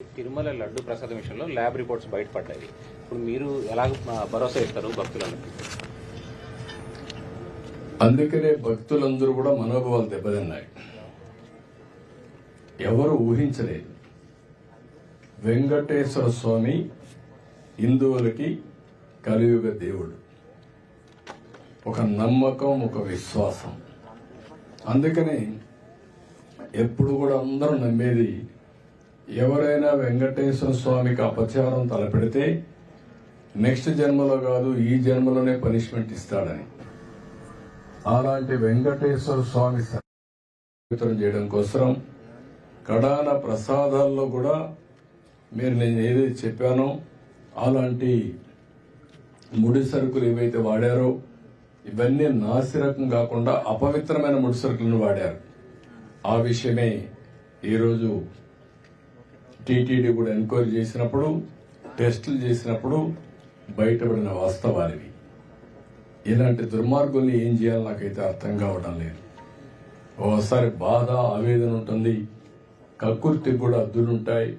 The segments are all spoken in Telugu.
తిరుమల లడ్డు ప్రసాదం విషయంలో ల్యాబ్ రిపోర్ట్స్ బయటపడ్డాయి. ఇప్పుడు మీరు ఎలా భరోసా ఇస్తారు భక్తులకు? అందుకనే భక్తులందరూ కూడా మనోభావాలు దెబ్బతిన్నాయి. ఎవరు ఊహించలేదు వెంకటేశ్వర స్వామి హిందువులకి కలియుగ దేవుడు. ఒక నమ్మకం, ఒక విశ్వాసం. అందుకని ఎప్పుడు కూడా అందరూ నమ్మేది, ఎవరైనా వెంకటేశ్వర స్వామికి అపచారం తలపెడితే నెక్స్ట్ జన్మలో కాదు ఈ జన్మలోనే పనిష్మెంట్ ఇస్తాడని. అలాంటి వెంకటేశ్వర స్వామి పవిత్రం చేయడం కోసం కడాన ప్రసాదాల్లో కూడా మీరు నేను ఏదైతే చెప్పానో అలాంటి ముడి సరుకులు ఏవైతే వాడారో ఇవన్నీ నాసిరకం కాకుండా అపవిత్రమైన ముడి సరుకులను వాడారు. ఆ విషయమే ఈరోజు టీటీడీ కూడా ఎంక్వైరీ చేసినప్పుడు, టెస్టులు చేసినప్పుడు బయటపడిన వాస్తవాలివి. ఇలాంటి దుర్మార్గుల్ని ఏం చేయాలో నాకైతే అర్థం కావడం లేదు. ఓసారి బాధ, ఆవేదన ఉంటుంది. కక్కుర్తికి కూడా అద్దులుంటాయి.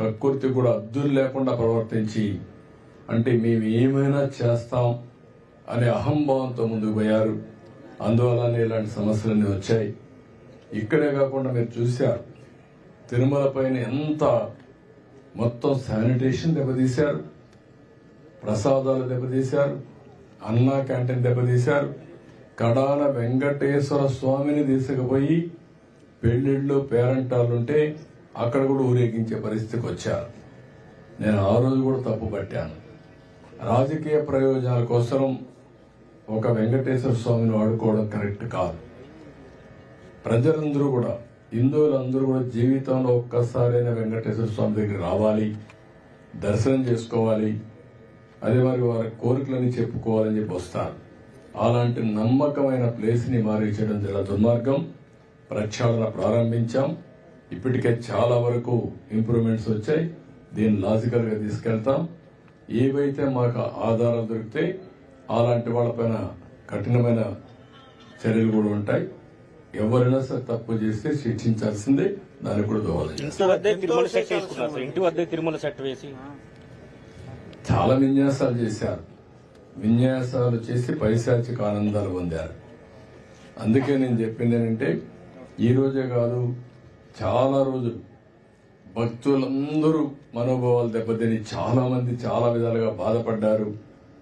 కక్కుర్తి కూడా అద్దులు లేకుండా ప్రవర్తించి అంటే మేము ఏమైనా చేస్తాం అనే అహంభావంతో ముందుకు పోయారు. అందువల్లనే ఇలాంటి సమస్యలన్నీ వచ్చాయి. ఇక్కడే కాకుండా మీరు చూశారు తిరుమల పైన ఎంత మొత్తం శానిటేషన్ దెబ్బతీశారు, ప్రసాదాలు దెబ్బతీశారు, అన్నా క్యాంటీన్ దెబ్బతీశారు. కడాన వెంకటేశ్వర స్వామిని తీసుకుపోయి పెళ్లిళ్ళు పేరంటాలుంటే అక్కడ కూడా ఊరేగించే పరిస్థితికి వచ్చారు. నేను ఆ రోజు కూడా తప్పు పట్టాను. రాజకీయ ప్రయోజనాల కోసం ఒక వెంకటేశ్వర స్వామిని వాడుకోవడం కరెక్ట్ కాదు. ప్రజలందరూ కూడా, హిందువులందరూ కూడా జీవితంలో ఒక్కసారైనా వెంకటేశ్వర స్వామి దగ్గర రావాలి, దర్శనం చేసుకోవాలి, అదే మరి వారి కోరికలని చెప్పుకోవాలని చెప్పి వస్తారు. అలాంటి నమ్మకమైన ప్లేస్ ని మారించడం చాలా దుర్మార్గం. ప్రక్షాళన ప్రారంభించాం. ఇప్పటికే చాలా వరకు ఇంప్రూవ్మెంట్స్ వచ్చాయి. దీన్ని లాజికల్ గా తీసుకెళ్తాం. ఏవైతే మాకు ఆధారాలు దొరికితే అలాంటి వాళ్ళపైన కఠినమైన చర్యలు కూడా ఉంటాయి. ఎవరైనా సరే తప్పు చేస్తే శిక్షించాల్సిందే. దానికి కూడా దోహదం. ఇంటి వద్ద తిరుమల సెట్ వేసి చాలా విన్యాసాలు చేశారు. విన్యాసాలు చేసి పైశాచిక ఆనందాలు పొందారు. అందుకే నేను చెప్పింది ఏంటంటే ఈ రోజే కాదు, చాలా రోజులు భక్తులందరూ మనోభావాలు దెబ్బతిని చాలా మంది చాలా విధాలుగా బాధపడ్డారు.